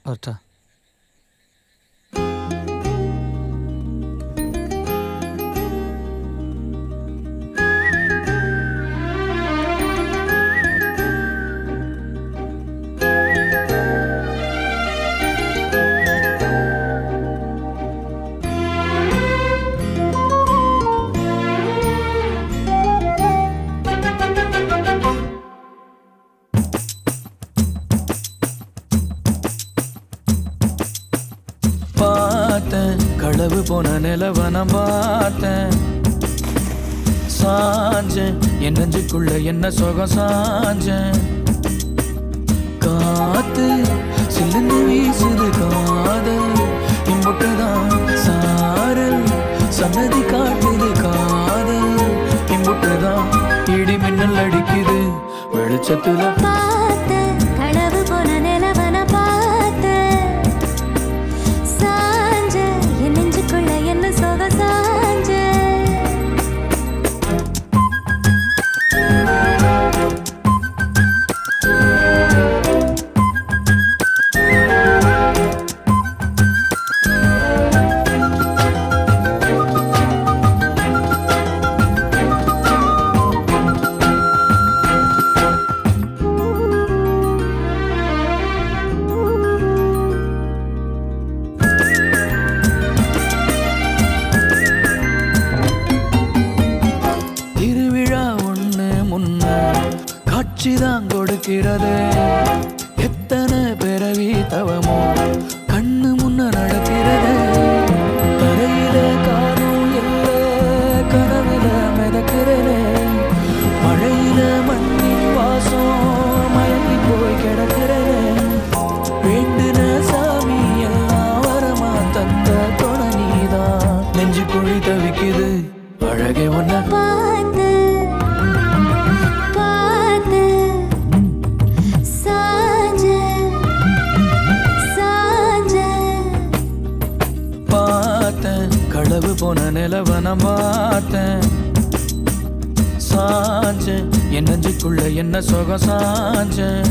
வரட்டா? களவு போன நிலவன பார்த்தேன், சாஞ்சேன் என் நெஞ்சுக்குள்ள என்ன சுகம் சாஞ்சேன். காத்து சில்லுன்னு வீசுது காதல் இம்புட்டுதான் சாரல் சன்னதி காட்டுது காதல் இம்புட்டுதான் இடி மின்னல் அடிக்குது வெளிச்சத்துல. காட்சிதான் கொடுக்கிறது எத்தனை பிறவி தவமோ கண்ணு முன்ன நடக்கிறது. தரையில காரும் இல்ல கனவுல மிதக்கிறது, மழையில மண்ணின் வாசம் மயங்கி போய் கிடக்கிறது. வேண்டுன சாமி எல்லாம் வரமா தந்த துணை நீதான் நெஞ்சு குழி தவிக்குது அழகே ஒன்ன பார்த்து. களவு போன நிலவன பார்த்தேன், சாஞ்சேன் என் நெஞ்சுக்குள்ள என்ன சுகம் சாஞ்சேன்.